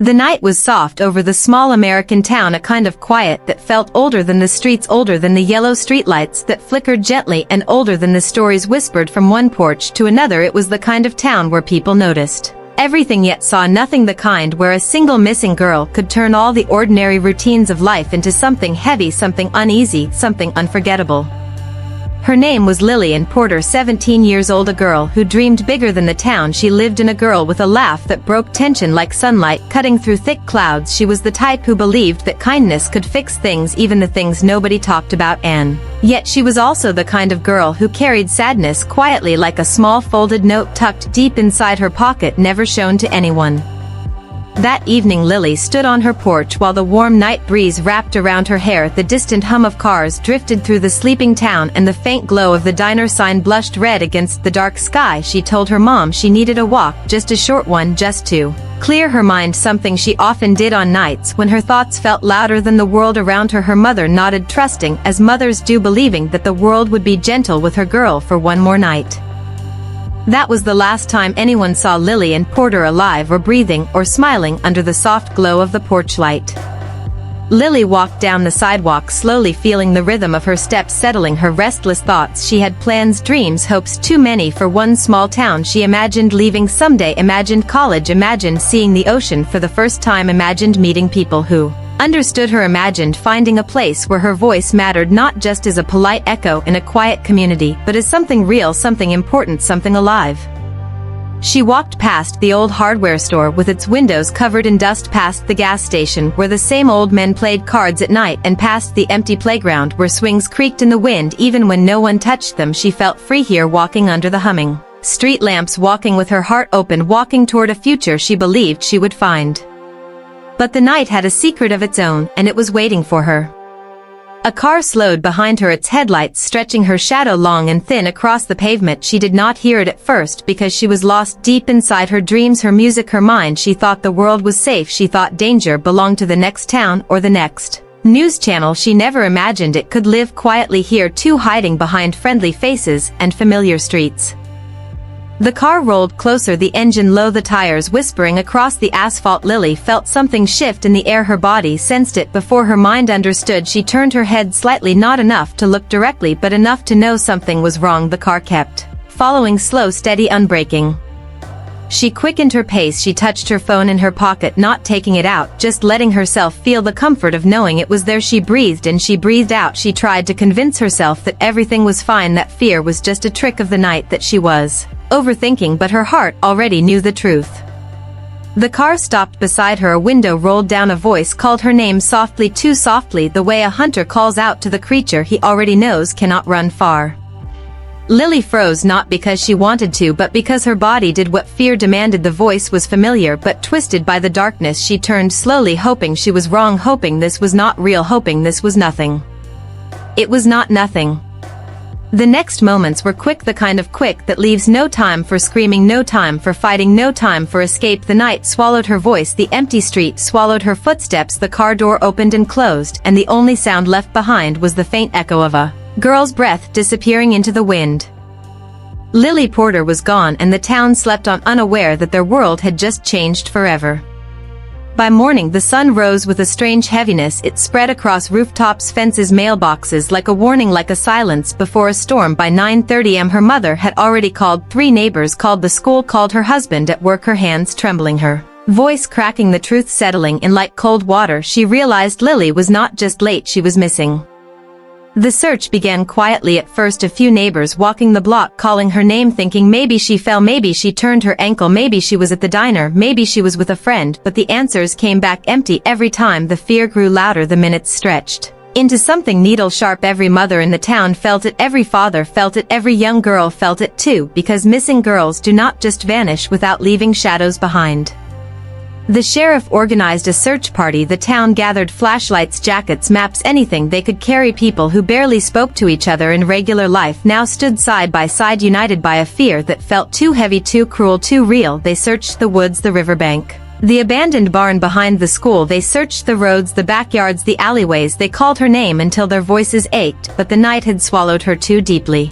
The night was soft over the small American town, a kind of quiet that felt older than the streets, older than the yellow streetlights that flickered gently, and older than the stories whispered from one porch to another. It was the kind of town where people noticed everything yet saw nothing, the kind where a single missing girl could turn all the ordinary routines of life into something heavy, something uneasy, something unforgettable. Her name was Lillian Porter, 17 years old, a girl who dreamed bigger than the town she lived in, a girl with a laugh that broke tension like sunlight cutting through thick clouds. She was the type who believed that kindness could fix things, even the things nobody talked about, and yet she was also the kind of girl who carried sadness quietly like a small folded note tucked deep inside her pocket, never shown to anyone. That evening Lily stood on her porch while the warm night breeze wrapped around her hair. The distant hum of cars drifted through the sleeping town, and the faint glow of the diner sign blushed red against the dark sky. She told her mom she needed a walk, just a short one, just to clear her mind, something she often did on nights when her thoughts felt louder than the world around her. Her mother nodded, trusting, as mothers do, believing that the world would be gentle with her girl for one more night. That was the last time anyone saw Lillian Porter alive or breathing or smiling under the soft glow of the porch light. Lily walked down the sidewalk slowly, feeling the rhythm of her steps settling her restless thoughts. She had plans, dreams, hopes, too many for one small town. She imagined leaving someday, imagined college, imagined seeing the ocean for the first time, imagined meeting people who understood her, imagined finding a place where her voice mattered, not just as a polite echo in a quiet community, but as something real, something important, something alive. She walked past the old hardware store with its windows covered in dust, past the gas station where the same old men played cards at night, and past the empty playground where swings creaked in the wind even when no one touched them. She felt free here, walking under the humming street lamps, walking with her heart open, walking toward a future she believed she would find. But the night had a secret of its own, and it was waiting for her. A car slowed behind her, its headlights stretching her shadow long and thin across the pavement. She did not hear it at first because she was lost deep inside her dreams, her music, her mind. She thought the world was safe. She thought danger belonged to the next town or the next news channel. She never imagined it could live quietly here too, hiding behind friendly faces and familiar streets. The car rolled closer, the engine low, the tires whispering across the asphalt. Lily felt something shift in the air. Her body sensed it before her mind understood. She turned her head slightly, not enough to look directly, but enough to know something was wrong. The car kept following, slow, steady, unbreaking. She quickened her pace. She touched her phone in her pocket, not taking it out, just letting herself feel the comfort of knowing it was there. She breathed in, she breathed out. She tried to convince herself that everything was fine, that fear was just a trick of the night, that she was overthinking, but her heart already knew the truth. The car stopped beside her. A window rolled down. A voice called her name softly, too softly, the way a hunter calls out to the creature he already knows cannot run far. Lily froze, not because she wanted to, but because her body did what fear demanded. The voice was familiar but twisted by the darkness. She turned slowly, hoping she was wrong, hoping this was not real, hoping this was nothing. It was not nothing. The next moments were quick, the kind of quick that leaves no time for screaming, no time for fighting, no time for escape. The night swallowed her voice, the empty street swallowed her footsteps. The car door opened and closed, and the only sound left behind was the faint echo of a girl's breath disappearing into the wind. Lily Porter was gone, and the town slept on, unaware that their world had just changed forever. By morning the sun rose with a strange heaviness. It spread across rooftops, fences, mailboxes, like a warning, like a silence before a storm. By 9:30 am her mother had already called. 3 neighbors called, the school called, her husband at work, her hands trembling, her voice cracking, the truth settling in like cold water. She realized Lily was not just late, she was missing. The search began quietly at first, a few neighbors walking the block calling her name, thinking maybe she fell, maybe she turned her ankle, maybe she was at the diner, maybe she was with a friend, but the answers came back empty every time. The fear grew louder, the minutes stretched into something needle-sharp. Every mother in the town felt it, every father felt it, every young girl felt it too, because missing girls do not just vanish without leaving shadows behind. The sheriff organized a search party. The town gathered flashlights, jackets, maps, anything they could carry. People who barely spoke to each other in regular life now stood side by side, united by a fear that felt too heavy, too cruel, too real. They searched the woods, the riverbank, the abandoned barn behind the school. They searched the roads, the backyards, the alleyways. They called her name until their voices ached, but the night had swallowed her too deeply.